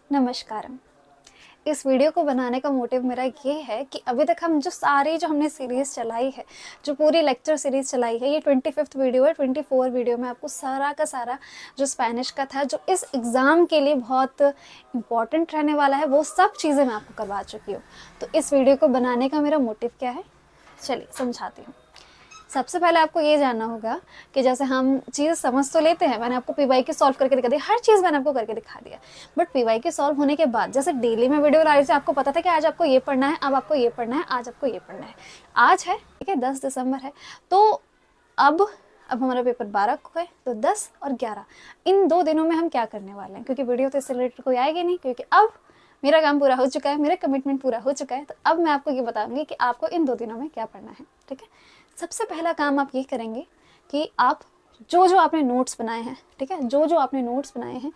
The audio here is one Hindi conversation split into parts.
नमस्कारम। इस वीडियो को बनाने का मोटिव मेरा ये है कि अभी तक हम जो हमने सीरीज़ चलाई है, जो पूरी लेक्चर सीरीज़ चलाई है, ये 25th वीडियो है। 24 वीडियो में आपको सारा का सारा जो स्पेनिश का था, जो इस एग्ज़ाम के लिए बहुत इम्पॉर्टेंट रहने वाला है, वो सब चीज़ें मैं आपको करवा चुकी हूँ। तो इस वीडियो को बनाने का मेरा मोटिव क्या है, चलिए समझाती हूँ। सबसे पहले आपको ये जानना होगा कि जैसे हम चीज़ समझ तो लेते हैं, मैंने आपको पीवाई की सॉल्व करके दिखा दिया, हर चीज़ मैंने आपको करके दिखा दिया, बट पीवाई की सॉल्व होने के बाद जैसे डेली में वीडियो ला रही थी, आपको पता था कि आज आपको ये पढ़ना है, अब आपको ये पढ़ना है, आज आपको ये पढ़ना है। आज है, ठीक है, 10 दिसंबर है, तो अब हमारा पेपर 12 को है, तो 10 और 11 इन 2 दिनों में हम क्या करने वाले हैं, क्योंकि वीडियो तो इससे रिलेटेड कोई आएगी नहीं, क्योंकि अब मेरा काम पूरा हो चुका है, मेरा कमिटमेंट पूरा हो चुका है। तो अब मैं आपको ये बताऊंगी कि आपको इन 2 दिनों में क्या पढ़ना है, ठीक है। सबसे पहला काम आप ये करेंगे कि आप जो आपने नोट्स बनाए हैं, ठीक है, जो आपने नोट्स बनाए हैं,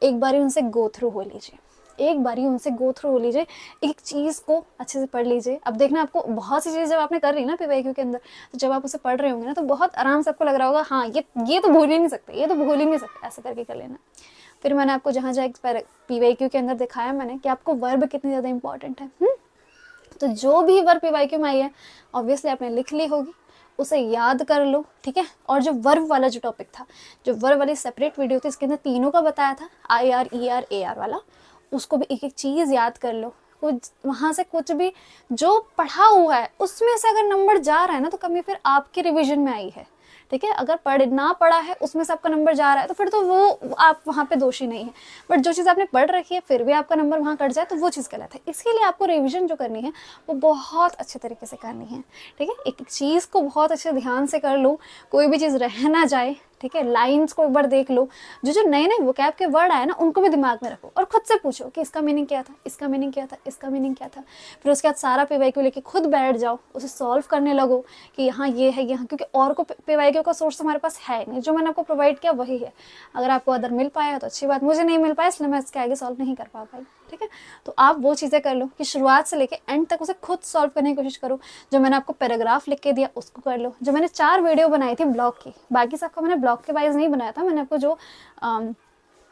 एक बारी उनसे गो थ्रू हो लीजिए, एक चीज़ को अच्छे से पढ़ लीजिए। अब देखना, आपको बहुत सी चीज़ जब आपने कर रही ना पीवाईक्यू के अंदर, तो जब आप उसे पढ़ रहे होंगे ना, तो बहुत आराम से आपको लग रहा होगा, हाँ ये तो भूल ही नहीं सकते, ऐसा करके कर लेना। फिर मैंने आपको जहाँ पीवाईक्यू के अंदर दिखाया मैंने कि आपको वर्ब कितनी ज़्यादा इंपॉर्टेंट है। तो जो भी वर्ब पीवाईक्यू में आई है, ऑब्वियसली आपने लिख ली होगी, उसे याद कर लो, ठीक है। और जो वर्ब वाला जो टॉपिक था, जो वर्ब वाली सेपरेट वीडियो थी, इसके अंदर तीनों का बताया था, IR ER AR वाला, उसको भी एक एक चीज़ याद कर लो। कुछ वहाँ से कुछ भी जो पढ़ा हुआ है उसमें से अगर नंबर जा रहा है ना, तो कमी फिर आपकी रिवीजन में आई है, ठीक है। अगर ना पढ़ा है, उसमें से आपका नंबर जा रहा है, तो फिर तो वो आप वहाँ पे दोषी नहीं है। बट जो चीज़ आपने पढ़ रखी है फिर भी आपका नंबर वहाँ कट जाए, तो वो चीज़ गलत है। इसके लिए आपको रिवीजन जो करनी है वो बहुत अच्छे तरीके से करनी है, ठीक है। एक एक चीज़ को बहुत अच्छे ध्यान से कर लो, कोई भी चीज़ रह ना जाए, ठीक है। लाइंस को एक बार देख लो, जो नए नए वोकैब के वर्ड आए ना, उनको भी दिमाग में रखो और खुद से पूछो कि इसका मीनिंग क्या था, इसका मीनिंग क्या था, इसका मीनिंग क्या था। फिर उसके बाद सारा पीवाईक्यू लेके खुद बैठ जाओ, उसे सॉल्व करने लगो कि यहाँ ये है, यहाँ, क्योंकि और को पीवाईक्यू का सोर्स हमारे पास है नहीं, जो मैंने आपको प्रोवाइड किया वही है। अगर आपको अदर मिल पाया तो अच्छी बात, मुझे नहीं मिल पाया इसलिए मैं इसके आगे सॉल्व नहीं कर पा पाई, ठीक है। तो आप वो चीज़ें कर लो कि शुरुआत से लेके एंड तक उसे खुद सॉल्व करने की कोशिश करो। जो मैंने आपको पैराग्राफ लिख के दिया उसको कर लो। जो मैंने 4 वीडियो बनाई थी ब्लॉग की, बाकी सबको मैंने ब्लॉग के वाइज नहीं बनाया था, मैंने आपको जो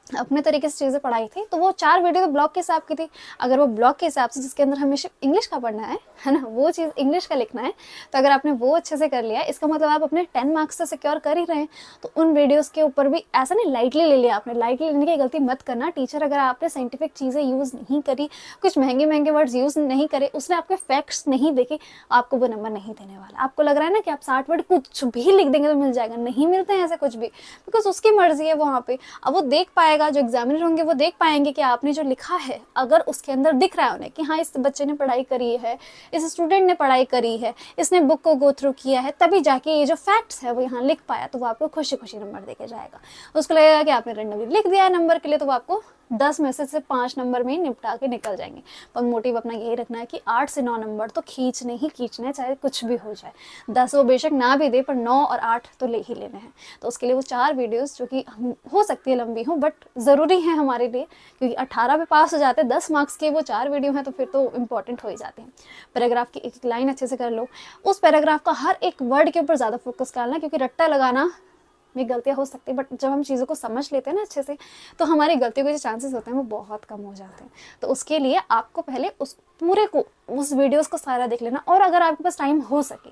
अपने तरीके से चीज़ें पढ़ाई थी, तो वो 4 वीडियो तो ब्लॉग के हिसाब की थी। अगर वो ब्लॉग के हिसाब से, जिसके अंदर हमेशा इंग्लिश का पढ़ना है ना, वो चीज़ इंग्लिश का लिखना है, तो अगर आपने वो अच्छे से कर लिया, इसका मतलब आप अपने 10 मार्क्स से सिक्योर कर ही रहे हैं। तो उन वीडियोज़ के ऊपर भी ऐसा नहीं लाइटली ले लिया आपने, लाइटली लेने की गलती मत करना। टीचर अगर आपने साइंटिफिक चीज़ें यूज़ नहीं करी, कुछ महंगे वर्ड्स यूज़ नहीं करे, उसने आपके फैक्ट्स नहीं देखे, आपको वो नंबर नहीं देने वाला। आपको लग रहा है ना कि आप 60 वर्ड कुछ भी लिख देंगे तो मिल जाएगा, नहीं मिलते हैं ऐसे कुछ भी, बिकॉज उसकी मर्जी है वहाँ पे। अब वो देख पाएगा, जो एग्जामिनर होंगे वो देख पाएंगे कि आपने जो लिखा है, अगर उसके अंदर दिख रहा है उन्हें कि हाँ इस बच्चे ने पढ़ाई करी है, इस स्टूडेंट ने पढ़ाई करी है, इसने बुक को गो थ्रू किया है, तभी जाके ये जो फैक्ट्स है वो यहाँ लिख पाया, तो वो आपको खुशी खुशी नंबर देके जाएगा। उसको लगेगा कि आपने रैंडमली लिख दिया है नंबर के लिए, तो वो आपको 10 में से 5 नंबर में निपटा के निकल जाएंगे। पर मोटिव अपना यही रखना है कि 8 से 9 नंबर तो खींचने ही खींचने, चाहे कुछ भी हो जाए। 10 वो बेशक ना भी दे, पर 9 और 8 तो ले ही लेने हैं। तो उसके लिए वो 4 वीडियोस, जो कि हो सकती है लंबी हो, बट ज़रूरी है हमारे लिए, क्योंकि 18 पे पास हो जाते हैं, 10 मार्क्स के वो 4 वीडियो हैं, तो फिर तो इंपॉर्टेंट हो ही जाते हैं। पैराग्राफ की एक लाइन अच्छे से कर लो, उस पैराग्राफ का हर एक वर्ड के ऊपर ज़्यादा फोकस करना, क्योंकि रट्टा लगाना में गलतियाँ हो सकती है, बट जब हम चीज़ों को समझ लेते हैं ना अच्छे से, तो हमारी गलतियों के जो चांसेस होते हैं वो बहुत कम हो जाते हैं। तो उसके लिए आपको पहले उस पूरे को, उस वीडियोस को सारा देख लेना। और अगर आपके पास टाइम हो सके,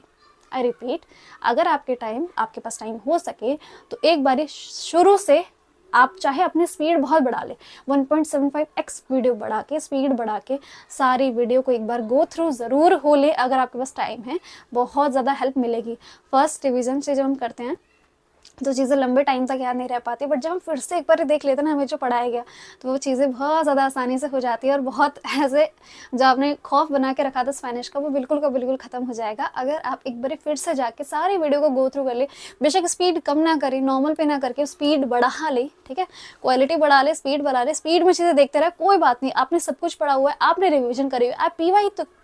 आई रिपीट, अगर आपके पास टाइम हो सके, तो एक बारी शुरू से आप चाहे अपनी स्पीड बहुत बढ़ा ले, 1.75x वीडियो बढ़ा के, स्पीड बढ़ा के सारी वीडियो को एक बार गो थ्रू ज़रूर हो ले। अगर आपके पास टाइम है, बहुत ज़्यादा हेल्प मिलेगी। फर्स्ट रिवीजन से जब हम करते हैं तो चीज़ें लंबे टाइम तक याद नहीं रह पाती, बट जब हम फिर से एक बार देख लेते हैं ना हमें जो पढ़ाया गया, तो वो चीज़ें बहुत ज़्यादा आसानी से हो जाती है। और बहुत ऐसे जो आपने खौफ बना के रखा था स्पेनिश का, वो बिल्कुल का बिल्कुल ख़त्म हो जाएगा अगर आप एक बार फिर से जाके सारी वीडियो को गो थ्रू कर ले। बेशक स्पीड कम ना करें, नॉर्मल पे ना करके स्पीड बढ़ा ले, ठीक है, क्वालिटी बढ़ा ले, स्पीड बढ़ा ले, स्पीड में चीज़ें देखते रहे, कोई बात नहीं। आपने सब कुछ पढ़ा हुआ है, आपने रिविजन करी हुई है, आप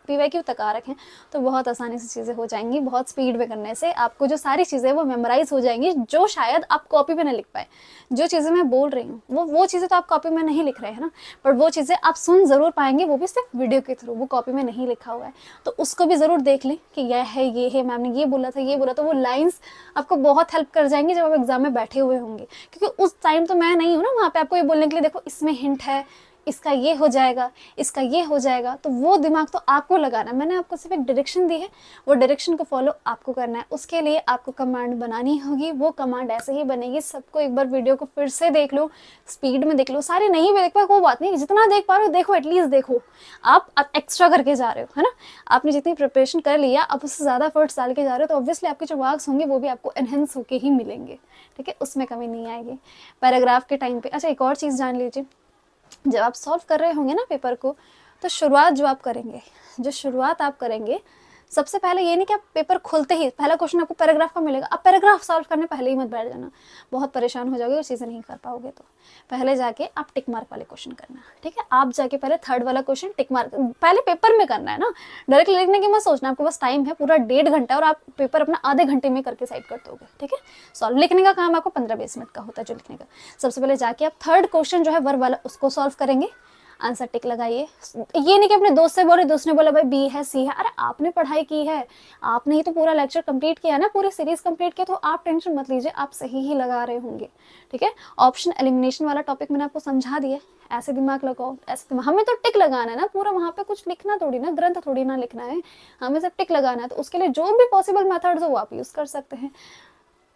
पीवाईक्यू तक आ रखे हैं, तो बहुत आसानी से चीज़ें हो जाएंगी। बहुत स्पीड में करने से आपको जो सारी चीज़ें वो मेमोराइज हो जाएंगी, जो शायद आप कॉपी में ना लिख पाए। जो चीज़ें मैं बोल रही हूँ वो चीज़ें तो आप कॉपी में नहीं लिख रहे हैं ना, पर वो चीज़ें आप सुन ज़रूर पाएंगे, वो भी सिर्फ वीडियो के थ्रू, वो कॉपी में नहीं लिखा हुआ है। तो उसको भी ज़रूर देख लें कि यह है, ये है, मैम ने ये बोला था, ये बोला था। वो लाइन्स आपको बहुत हेल्प कर जाएंगी जब आप एग्जाम में बैठे हुए होंगे, क्योंकि उस टाइम तो मैं नहीं हूँ ना वहाँ पे आपको ये बोलने के लिए देखो इसमें हिंट है, इसका ये हो जाएगा, इसका ये हो जाएगा, तो वो दिमाग तो आपको लगाना है। मैंने आपको सिर्फ एक डायरेक्शन दी है, वो डायरेक्शन को फॉलो आपको करना है। उसके लिए आपको कमांड बनानी होगी, वो कमांड ऐसे ही बनेगी। सबको एक बार वीडियो को फिर से देख लो, स्पीड में देख लो, सारे नहीं भी देख पाए कोई बात नहीं, जितना देख पा रहे हो देखो, एटलीस्ट देखो। आप एक्स्ट्रा करके जा रहे हो, है ना, आपने जितनी प्रिपरेशन कर लिया आप उससे ज़्यादा एफर्ट्स डाल के जा रहे हो, तो ऑब्वियसली आपके जो मार्क्स होंगे वो भी आपको एनहेंस होके ही मिलेंगे, ठीक है, उसमें कमी नहीं आएगी। पैराग्राफ के टाइम पे अच्छा एक और चीज़ जान लीजिए, जब आप सॉल्व कर रहे होंगे ना पेपर को, तो शुरुआत जो आप करेंगे, जो शुरुआत आप करेंगे, सबसे पहले ये नहीं कि आप पेपर खोलते ही पहला क्वेश्चन आपको पैराग्राफ का मिलेगा, आप पैराग्राफ सॉल्व करने पहले ही मत बैठ जाना, बहुत परेशान हो जाओगे और चीज़ें नहीं कर पाओगे। तो पहले जाके आप टिक मार्क वाले क्वेश्चन करना, ठीक है, आप जाके पहले थर्ड वाला क्वेश्चन टिक मार्क पहले पेपर में करना है ना, डायरेक्ट लिखने की मत सोचना, आपके पास टाइम है पूरा 1.5 घंटा और आप पेपर अपना आधे घंटे में करके साइड कर दोगे, ठीक है। सॉल्व लिखने का काम आपको 15-20 मिनट का होता है जो लिखने का। सबसे पहले जाके आप थर्ड क्वेश्चन जो है वर्ब वाला उसको सॉल्व करेंगे, आंसर टिक लगाइए। ये नहीं कि अपने दोस्त से बोले, दोस्त ने बोला भाई बी है सी है, अरे आपने पढ़ाई की है, आपने ही तो पूरा लेक्चर कंप्लीट किया ना, पूरी सीरीज कंप्लीट किया, तो आप टेंशन मत लीजिए, आप सही ही लगा रहे होंगे, ठीक है। ऑप्शन एलिमिनेशन वाला टॉपिक मैंने आपको समझा दिया, ऐसे दिमाग लगाओ, ऐसे दिमाग, हमें तो टिक लगाना है ना पूरा, वहाँ पे कुछ लिखना थोड़ी ना, ग्रंथ थोड़ी ना लिखना है, हमें सिर्फ टिक लगाना है। तो उसके लिए जो भी पॉसिबल मेथड्स हो वो आप यूज़ कर सकते हैं।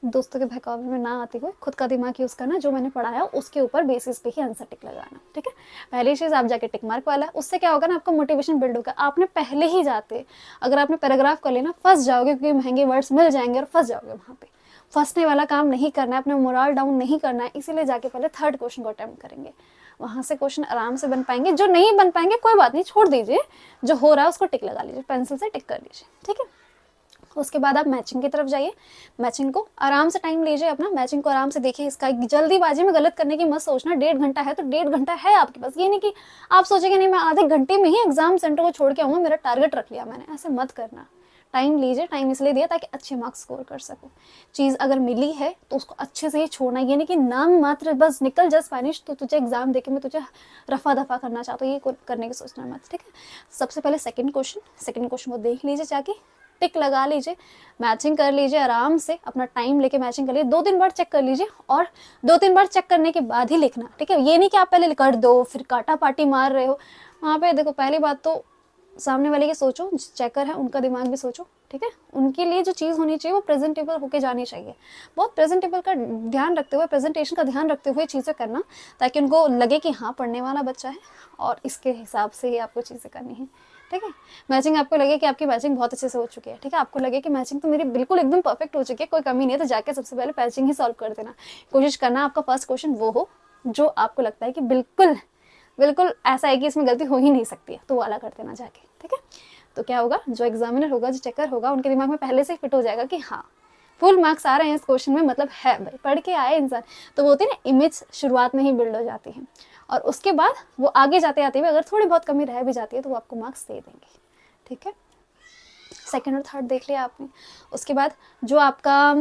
दोस्तों के बहकावे में ना आते हुए खुद का दिमाग यूज़ करना, जो मैंने पढ़ाया उसके ऊपर बेसिस पे ही आंसर टिक लगाना, ठीक है। पहली चीज़ आप जाके टिक मार्क वाला, उससे क्या होगा ना, आपका मोटिवेशन बिल्ड होगा। आपने पहले ही जाते, अगर आपने पैराग्राफ कर लेना, फंस जाओगे, क्योंकि महंगे वर्ड्स मिल जाएंगे और फंस जाओगे वहाँ पे। फंसने वाला काम नहीं करना है, अपना मोरल डाउन नहीं करना है, इसीलिए जाके पहले थर्ड क्वेश्चन को अटेम्प्ट करेंगे, वहाँ से क्वेश्चन आराम से बन पाएंगे। जो नहीं बन पाएंगे कोई बात नहीं, छोड़ दीजिए, जो हो रहा है उसको टिक लगा लीजिए, पेंसिल से टिक कर लीजिए, ठीक है। उसके बाद आप मैचिंग की तरफ जाइए, मैचिंग को आराम से टाइम लीजिए अपना, मैचिंग को आराम से देखिए। इसका जल्दीबाजी में गलत करने की मत सोचना, 1.5 घंटा है तो 1.5 घंटा है आपके पास, ये नहीं कि आप सोचेंगे नहीं मैं आधे घंटे में ही एग्जाम सेंटर को छोड़ के आऊँगा, मेरा टारगेट रख लिया मैंने, ऐसे मत करना। टाइम लीजिए, टाइम इसलिए दिया ताकि अच्छे मार्क्स स्कोर कर सको। चीज़ अगर मिली है तो उसको अच्छे से ही छोड़ना, ये नहीं कि नाम मात्र बस निकल जा स्पेनिश तो तुझे एग्जाम देके मैं तुझे रफा दफा करना चाहता हूँ, ये करने की सोचना मत, ठीक है। सबसे पहले सेकंड क्वेश्चन को देख लीजिए, जाके टिक लगा लीजिए, मैचिंग कर लीजिए, आराम से अपना टाइम लेके मैचिंग कर लीजिए, 2-3 बार चेक कर लीजिए, और 2-3 बार चेक करने के बाद ही लिखना, ठीक है। ये नहीं कि आप पहले कर दो फिर काटा पाटी मार रहे हो वहाँ पे। देखो पहली बात तो सामने वाले की सोचो, चेकर है उनका दिमाग भी सोचो, ठीक है। उनके लिए जो चीज़ होनी चाहिए वो प्रेजेंटेबल होके जानी चाहिए, बहुत प्रेजेंटेबल का ध्यान रखते हुए, प्रेजेंटेशन का ध्यान रखते हुए चीज़ें करना, ताकि उनको लगे कि हाँ पढ़ने वाला बच्चा है और इसके हिसाब से ही आपको चीज़ें करनी है, ठीक है। मैचिंग आपको लगे कि आपकी मैचिंग बहुत अच्छे से हो चुकी है, ठीक है, आपको लगे कि मैचिंग तो मेरी बिल्कुल एकदम परफेक्ट हो चुकी है, कोई कमी नहीं है, तो जाके सबसे पहले मैचिंग ही सॉल्व कर देना। कोशिश करना आपका फर्स्ट क्वेश्चन वो हो जो आपको लगता है कि बिल्कुल ऐसा है कि इसमें गलती हो ही नहीं सकती है, तो वो वाला कर देना जाके, ठीक है। तो क्या होगा, जो एग्जामिनर होगा, जो चेकर होगा, उनके दिमाग में पहले से फिट हो जाएगा कि हाँ फुल मार्क्स आ रहे हैं इस क्वेश्चन में, मतलब है भाई पढ़ के आए इंसान, तो वो होती है ना इमेज शुरुआत में ही बिल्ड हो जाती है, और उसके बाद वो आगे जाते आते हुए अगर थोड़ी बहुत कमी रह भी जाती है तो वो आपको मार्क्स दे देंगे, ठीक है। सेकेंड और थर्ड देख लिया आपने, उसके बाद जो आपका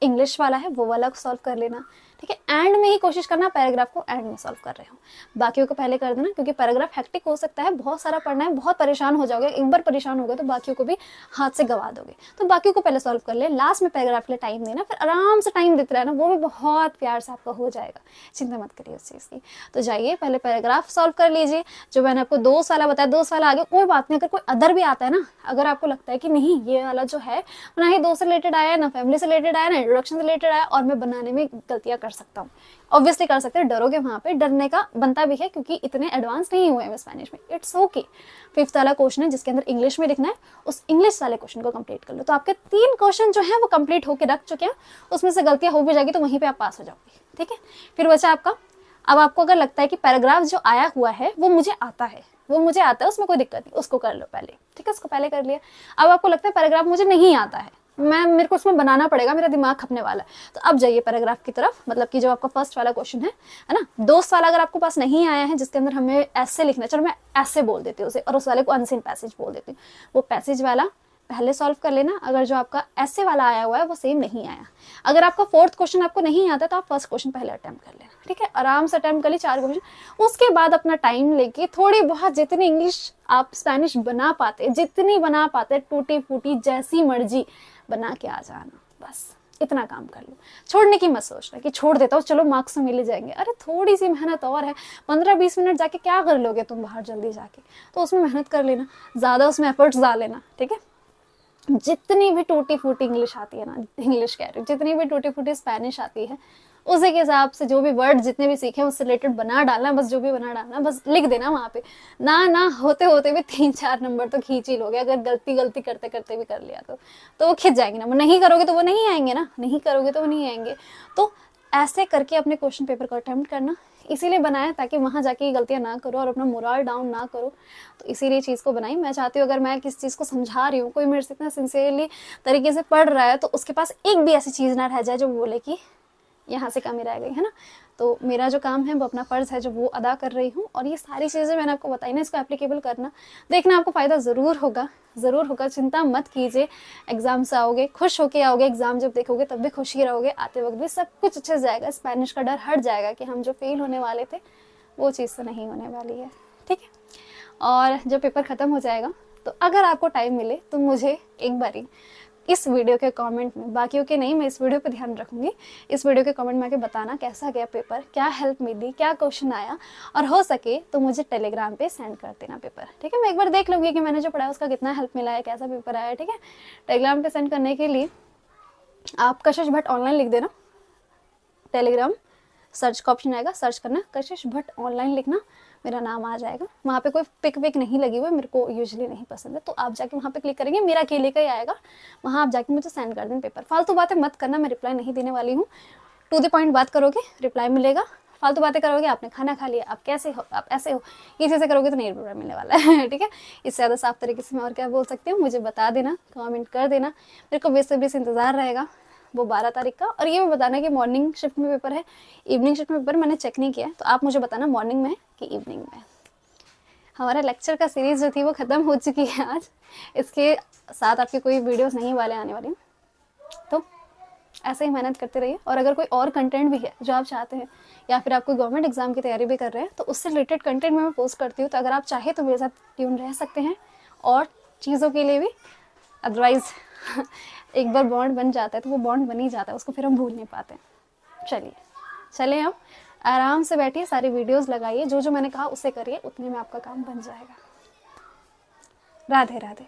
इंग्लिश वाला है वो वाला सॉल्व कर लेना, ठीक है। एंड में ही कोशिश करना पैराग्राफ को एंड में सॉल्व कर रहे हो, बाकियों को पहले कर देना, क्योंकि पैराग्राफ हेक्टिक हो सकता है, बहुत सारा पढ़ना है, बहुत परेशान हो जाओगे, एक बार परेशान हो गए तो बाकियों को भी हाथ से गवा दोगे, तो बाकियों को पहले सॉल्व कर ले, लास्ट में पैराग्राफ के लिए टाइम देना, फिर आराम से टाइम देते रहना, वो भी बहुत प्यार से आपका हो जाएगा, चिंता मत करिए उस चीज़ की। तो जाइए पहले पैराग्राफ सॉल्व कर लीजिए, जो मैंने आपको 2 वाला बताया, 2 वाला आगे कोई बात नहीं, अगर कोई अदर भी आता है ना, अगर आपको लगता है कि नहीं ये वाला जो है ना ही 2 से रिलेटेड आया, ना फैमिली से रिलेटेड आया, ना इंट्रोडक्शन से रिलेटेड आया, और मैं बनाने में गलतियाँ कर सकता हूँ, ऑब्वियसली कर सकते हैं, डरोगे, वहाँ पे डरने का बनता भी है, क्योंकि इतने एडवांस नहीं हुए हैं स्पेनिश में, इट्स ओके। 5th वाला क्वेश्चन है जिसके अंदर इंग्लिश में लिखना है, उस इंग्लिश वाले क्वेश्चन को कंप्लीट कर लो, तो आपके 3 क्वेश्चन जो है वो कंप्लीट होकर रख चुके हैं, उसमें से गलतियां हो भी जाएगी तो वहीं पे आप पास हो जाओगे, ठीक है। फिर बचा आपका, अब आपको अगर लगता है कि पैराग्राफ जो आया हुआ है वो मुझे आता है, उसमें कोई दिक्कत नहीं, उसको कर लो पहले, ठीक है, उसको पहले कर लिया। अब आपको लगता है पैराग्राफ मुझे नहीं आता है, मेरे को उसमें बनाना पड़ेगा, मेरा दिमाग खपने वाला है, तो अब जाइए पैराग्राफ की तरफ, मतलब कि जो आपका फर्स्ट वाला क्वेश्चन है ना, दोस्त वाला अगर आपको पास नहीं आया है, जिसके अंदर हमें ऐसे लिखना है, चलो मैं ऐसे बोल देती हूँ उसे, और उस वाले को अनसीन पैसेज बोल देती हूँ, वो पैसेज वाला पहले सॉल्व कर लेना। अगर जो आपका ऐसे वाला आया हुआ है वो सेम नहीं आया, अगर आपका 4th क्वेश्चन आपको नहीं आता तो आप फर्स्ट क्वेश्चन पहले अटेम्प्ट कर लेना, ठीक है, आराम से अटेम्प्ट कर ली 4 क्वेश्चन, उसके बाद अपना टाइम लेके थोड़ी बहुत जितनी इंग्लिश आप स्पेनिश बना पाते, जितनी बना पाते, टूटी फूटी जैसी मर्जी बना के आ जाना, बस इतना काम कर लो। छोड़ने की मत सोचना कि छोड़ देता हूँ चलो मार्क्स तो मिल ही जाएंगे। अरे थोड़ी सी मेहनत और है, 15-20 मिनट जाके क्या कर लोगे तुम बाहर जल्दी जाके, तो उसमें मेहनत कर लेना, ज़्यादा उसमें एफर्ट्स डाल लेना, ठीक है। जितनी भी टूटी फूटी इंग्लिश आती है ना, इंग्लिश कह रही हूँ, जितनी भी टूटी फूटी स्पेनिश आती है, उसी के हिसाब से जो भी वर्ड जितने भी सीखे उससे रिलेटेड बना डालना, बस जो भी बना डालना बस लिख देना वहाँ पे। ना होते होते भी 3-4 नंबर तो खींच ही लोगे, अगर गलती करते करते भी कर लिया तो वो खिंच जाएंगे ना। नहीं करोगे तो वो नहीं आएंगे ना, नहीं करोगे तो वो नहीं आएंगे। तो ऐसे करके अपने क्वेश्चन पेपर को अटेम्प्ट करना, इसीलिए बनाया ताकि वहाँ जाके ये गलतियाँ ना करो और अपना मोरल डाउन ना करो। तो इसीलिए चीज़ को बनाई। मैं चाहती हूँ अगर मैं किसी चीज़ को समझा रही हूँ, कोई मेरे से इतना सिंसियरली तरीके से पढ़ रहा है, तो उसके पास एक भी ऐसी चीज़ ना रह जाए जो बोले कि यहाँ से कमी रह गई है ना। तो मेरा जो काम है वो अपना फ़र्ज़ है जो वो अदा कर रही हूँ। और ये सारी चीज़ें मैंने आपको बताई ना, इसको एप्लीकेबल करना, देखना आपको फ़ायदा ज़रूर होगा, ज़रूर होगा। चिंता मत कीजिए, एग्ज़ाम से आओगे खुश होके आओगे, एग्ज़ाम जब देखोगे तब भी खुश ही रहोगे, आते वक्त भी सब कुछ अच्छे से जाएगा। स्पेनिश का डर हट जाएगा कि हम जो फेल होने वाले थे वो चीज़ तो नहीं होने वाली है, ठीक है। और जब पेपर ख़त्म हो जाएगा तो अगर आपको टाइम मिले तो मुझे एक बारी इस वीडियो के कमेंट में, बाकियों के नहीं, मैं इस वीडियो पे ध्यान रखूंगी, इस वीडियो के कमेंट में आके बताना कैसा गया पेपर, क्या हेल्प मिली, क्या क्वेश्चन आया, और हो सके तो मुझे टेलीग्राम पे सेंड कर देना पेपर, ठीक है। मैं एक बार देख लूँगी कि मैंने जो पढ़ा उसका कितना हेल्प मिला है, कैसा पेपर आया, ठीक है। टेलीग्राम पे सेंड करने के लिए आप कशिश भट्ट ऑनलाइन लिख देना, टेलीग्राम सर्च का ऑप्शन आएगा, सर्च करना कशिश भट्ट ऑनलाइन लिखना, मेरा नाम आ जाएगा। वहाँ पे कोई पिक विक नहीं लगी हुई, मेरे को यूजुअली नहीं पसंद है, तो आप जाके वहाँ पे क्लिक करेंगे, मेरा अकेले का ही आएगा, वहाँ आप जाके मुझे सेंड कर देना पेपर। फालतू बातें मत करना, मैं रिप्लाई नहीं देने वाली हूँ। टू द पॉइंट बात करोगे रिप्लाई मिलेगा, फालतू बातें करोगे, आपने खाना खा लिया, आप कैसे हो, आप ऐसे हो, ये चीज़ें करोगे तो नहीं रिप्लाई मिलने वाला है, ठीक है। इससे ज़्यादा साफ तरीके से मैं और क्या बोल सकती हूँ, मुझे बता देना, कमेंट कर देना, मेरे को बेसब्री से इंतज़ार रहेगा वो 12 तारीख का। और ये भी बताना कि मॉर्निंग शिफ्ट में पेपर है, इवनिंग शिफ्ट में पेपर मैंने चेक नहीं किया है, तो आप मुझे बताना मॉर्निंग में है कि इवनिंग में। हमारा लेक्चर का सीरीज़ जो थी वो ख़त्म हो चुकी है आज, इसके साथ आपके कोई वीडियोस नहीं वाले आने वाली, तो ऐसे ही मेहनत करते रहिए। और अगर कोई और कंटेंट भी है जो आप चाहते हैं, या फिर आप कोई गवर्नमेंट एग्जाम की तैयारी भी कर रहे हैं, तो उससे रिलेटेड कंटेंट मैं पोस्ट करती हूँ, तो अगर आप चाहें तो मेरे साथ ट्यून रह सकते हैं और चीज़ों के लिए भी। अदरवाइज़ एक बार बॉन्ड बन जाता है तो वो बॉन्ड बन ही जाता है, उसको फिर हम भूल नहीं पाते। चलिए हम आराम से बैठिए, सारी वीडियोस लगाइए, जो जो मैंने कहा उसे करिए, उतने में आपका काम बन जाएगा। राधे राधे।